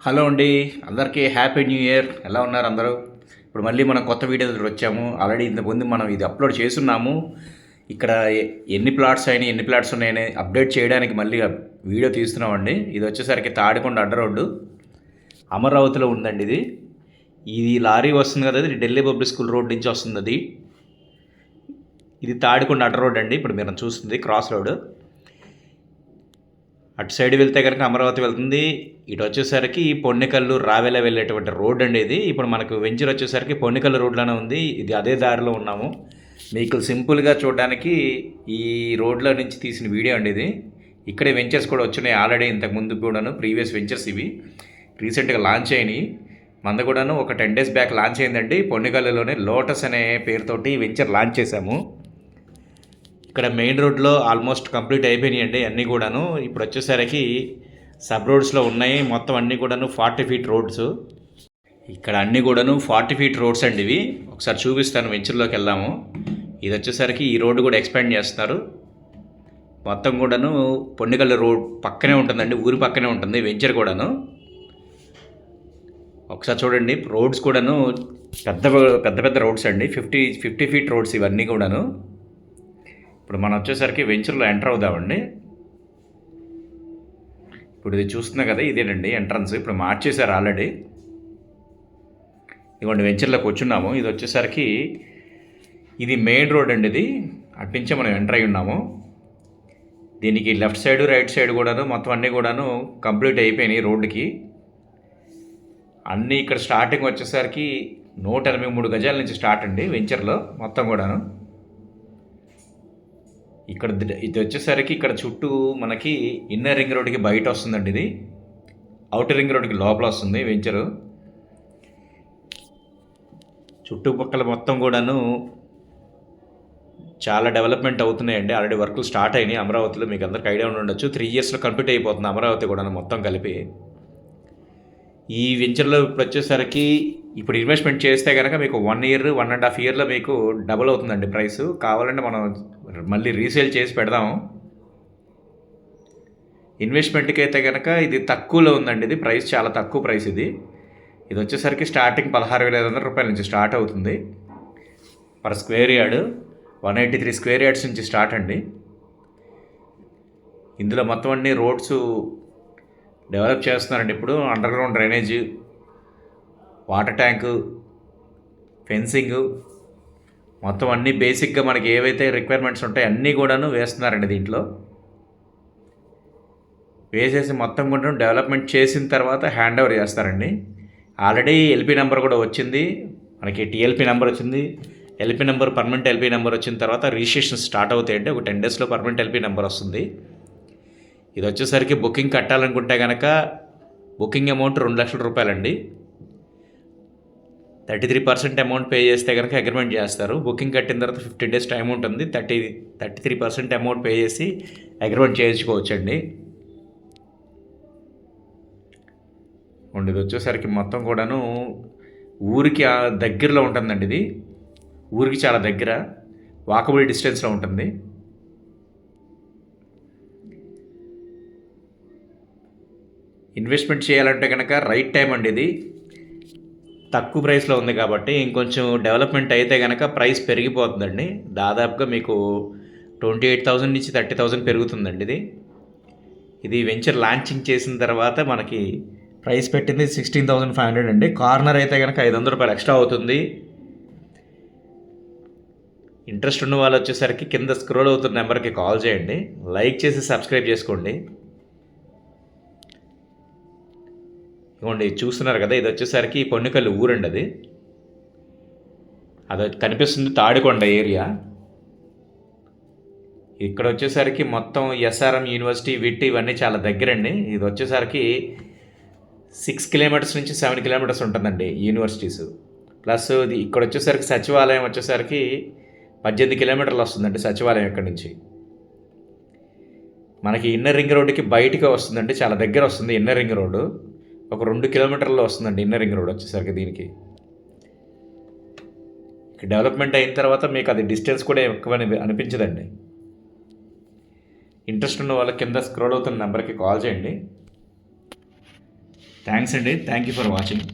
Hello అండి. అందరికీ happy new year. ఎలా ఉన్నారు అందరూ? ఇప్పుడు మళ్ళీ మనం కొత్త వీడియోతో వచ్చాము. ఆల్రెడీ ఇంతకుముందు మనం ఇది అప్లోడ్ చేసున్నాము. ఇక్కడ ఎన్ని ప్లాట్స్ అయినాయి, ఎన్ని ప్లాట్స్ ఉన్నాయని అప్డేట్ చేయడానికి మళ్ళీ వీడియో తీస్తున్నామండి. ఇది వచ్చేసరికి తాడికొండ అడ్డ రోడ్డు అమరావతిలో ఉందండి. ఇది లారీ వస్తుంది కదా, ఇది ఢిల్లీ పబ్లిక్ స్కూల్ రోడ్ నుంచి వస్తుంది. ఇది తాడికొండ అడ్డ రోడ్ అండి. ఇప్పుడు మీరు చూస్తుంది క్రాస్ రోడ్. అటు సైడ్ వెళ్తే కనుక అమరావతి వెళ్తుంది. ఇటు వచ్చేసరికి పొన్నికల్లు రావెల వెళ్ళేటువంటి రోడ్ అండి ఇది. ఇప్పుడు మనకు వెంచర్ వచ్చేసరికి పొన్నికల్లు రోడ్లోనే ఉంది. ఇది అదే దారిలో ఉన్నాము. మీకు సింపుల్గా చూడడానికి ఈ రోడ్లో నుంచి తీసిన వీడియో అండి ఇది. ఇక్కడే వెంచర్స్ కూడా వచ్చినాయి ఆల్రెడీ, ఇంతకుముందు కూడాను ప్రీవియస్ వెంచర్స్ ఇవి రీసెంట్గా లాంచ్ అయినాయి. మంద కూడాను ఒక 10 days బ్యాక్ లాంచ్ అయిందండి. పొన్నికల్లులోనే లోటస్ అనే పేరుతోటి వెంచర్ లాంచ్ చేశాము. ఇక్కడ మెయిన్ రోడ్లో ఆల్మోస్ట్ కంప్లీట్ అయిపోయినాయండి అన్నీ కూడాను. ఇప్పుడు వచ్చేసరికి సబ్ రోడ్స్లో ఉన్నాయి. మొత్తం అన్నీ కూడాను 40 feet రోడ్స్. ఇక్కడ అన్నీ కూడాను 40 feet రోడ్స్ అండి ఇవి. ఒకసారి చూపిస్తాను, వెంచర్లోకి వెళ్దాము. ఇది వచ్చేసరికి ఈ రోడ్డు కూడా ఎక్స్పాండ్ చేస్తున్నారు. మొత్తం కూడాను పొన్నికల్లు రోడ్ పక్కనే ఉంటుందండి, ఊరి పక్కనే ఉంటుంది వెంచర్ కూడాను. ఒకసారి చూడండి, రోడ్స్ కూడాను పెద్ద పెద్ద పెద్ద రోడ్స్ అండి. 50 feet రోడ్స్ ఇవన్నీ కూడాను. ఇప్పుడు మనం వచ్చేసరికి వెంచర్లో ఎంటర్ అవుదామండి. ఇప్పుడు ఇది చూస్తున్నా కదా, ఇదేనండి ఎంట్రన్స్. ఇప్పుడు మార్చేశారు ఆల్రెడీ. ఇదిగోండి వెంచర్లోకి వచ్చున్నాము. ఇది వచ్చేసరికి ఇది మెయిన్ రోడ్ అండి. ఇది అట్నుంచే మనం ఎంటర్ అయి ఉన్నాము. దీనికి లెఫ్ట్ సైడ్ రైట్ సైడ్ కూడాను మొత్తం అన్నీ కూడాను కంప్లీట్ అయిపోయినాయి రోడ్డుకి అన్నీ. ఇక్కడ స్టార్టింగ్ వచ్చేసరికి 183 గజాల నుంచి స్టార్ట్ అండి వెంచర్లో మొత్తం కూడాను. ఇక్కడ ఇది వచ్చేసరికి ఇక్కడ చుట్టూ మనకి ఇన్నర్ రింగ్ రోడ్కి బయట వస్తుందండి. ఇది అవుటర్ రింగ్ రోడ్కి లోపల వస్తుంది వెంచరు. చుట్టుపక్కల మొత్తం కూడాను చాలా డెవలప్మెంట్ అవుతున్నాయండి. ఆల్రెడీ వర్కులు స్టార్ట్ అయినాయి అమరావతిలో. మీకు అందరికి ఐడియా ఉండొచ్చు. 3 yearsలో కంప్లీట్ అయిపోతుంది అమరావతి కూడా మొత్తం కలిపి. ఈ వెంచర్లో ఇప్పుడు వచ్చేసరికి ఇప్పుడు ఇన్వెస్ట్మెంట్ చేస్తే కనుక మీకు 1 year 1.5 yearలో మీకు డబుల్ అవుతుందండి ప్రైస్. కావాలంటే మనం మళ్ళీ రీసేల్ చేసి పెడదాము. ఇన్వెస్ట్మెంట్కి అయితే కనుక ఇది తక్కువలో ఉందండి. ఇది ప్రైస్ చాలా తక్కువ ప్రైస్. ఇది వచ్చేసరికి స్టార్టింగ్ 16,500 రూపాయల నుంచి స్టార్ట్ అవుతుంది per square yard. 183 square yards నుంచి స్టార్ట్ అండి. ఇందులో మొత్తం అన్ని రోడ్స్ డెవలప్ చేస్తున్నారండి. ఇప్పుడు under ground drainage, water tank, fencing, మొత్తం అన్నీ బేసిక్గా మనకి ఏవైతే రిక్వైర్మెంట్స్ ఉంటాయో అన్నీ కూడాను వేస్తున్నారండి దీంట్లో. వేసేసి మొత్తం కూడా డెవలప్మెంట్ చేసిన తర్వాత హ్యాండ్ ఓవర్ చేస్తారండి. ఆల్రెడీ ఎల్పీ నెంబర్ కూడా వచ్చింది మనకి. టీఎల్పీ నెంబర్ వచ్చింది, LP number permanent LP number వచ్చిన తర్వాత రిజిస్ట్రేషన్ స్టార్ట్ అవుతాయండి. ఒక 10 daysలో పర్మనెంట్ ఎల్పీ నెంబర్ వస్తుంది. ఇది వచ్చేసరికి బుకింగ్ కట్టాలనుకుంటే కనుక బుకింగ్ అమౌంట్ 2 లక్షల రూపాయలండి. 33% అమౌంట్ పే చేస్తే కనుక అగ్రిమెంట్ చేస్తారు. బుకింగ్ కట్టిన తర్వాత 15 days టైం ఉంటుంది. 33% అమౌంట్ పే చేసి అగ్రిమెంట్ చేయించుకోవచ్చండి. ఇది వచ్చేసరికి మొత్తం కూడాను ఊరికి దగ్గరలో ఉంటుందండి. ఇది ఊరికి చాలా దగ్గర, వాకబుల్ డిస్టెన్స్లో ఉంటుంది. ఇన్వెస్ట్మెంట్ చేయాలంటే కనుక రైట్ టైం అండి. ఇది తక్కువ ప్రైస్లో ఉంది కాబట్టి ఇంకొంచెం డెవలప్మెంట్ అయితే కనుక ప్రైస్ పెరిగిపోతుందండి. దాదాపుగా మీకు 28,000 నుంచి 30,000 పెరుగుతుందండి. ఇది వెంచర్ లాంచింగ్ చేసిన తర్వాత మనకి ప్రైస్ పెట్టింది 16,500 అండి. కార్నర్ అయితే కనుక 500 రూపాయలు ఎక్స్ట్రా అవుతుంది. ఇంట్రెస్ట్ ఉన్న వాళ్ళు వచ్చేసరికి కింద స్క్రోల్ అవుతున్న నెంబర్కి కాల్ చేయండి. లైక్ చేసి సబ్స్క్రైబ్ చేసుకోండి. ఇదిగోండి చూస్తున్నారు కదా, ఇది వచ్చేసరికి పొన్నికల్లు ఊరండి. అది కనిపిస్తుంది తాడికొండ ఏరియా. ఇక్కడ వచ్చేసరికి మొత్తం ఎస్ఆర్ఎం యూనివర్సిటీ, విట్ ఇవన్నీ చాలా దగ్గరండి. ఇది వచ్చేసరికి 6 kilometers నుంచి 7 kilometers ఉంటుందండి యూనివర్సిటీస్. ప్లస్ ఇది ఇక్కడ వచ్చేసరికి సచివాలయం వచ్చేసరికి 18 kilometers వస్తుందండి సచివాలయం ఇక్కడ నుంచి. మనకి ఇన్నర్ రింగ్ రోడ్డుకి బయటకే వస్తుందండి, చాలా దగ్గర వస్తుంది. ఇన్నర్ రింగ్ రోడ్డు ఒక 2 kilometers వస్తుందండి ఇన్నర్ రింగ్ రోడ్ వచ్చేసరికి. దీనికి డెవలప్మెంట్ అయిన తర్వాత మీకు అది డిస్టెన్స్ కూడా ఎక్కువ అనిపించదండి. ఇంట్రెస్ట్ ఉన్న వాళ్ళ కింద స్క్రోల్ అవుతున్న నెంబర్కి కాల్ చేయండి. థ్యాంక్స్ అండి. Thank you for watching.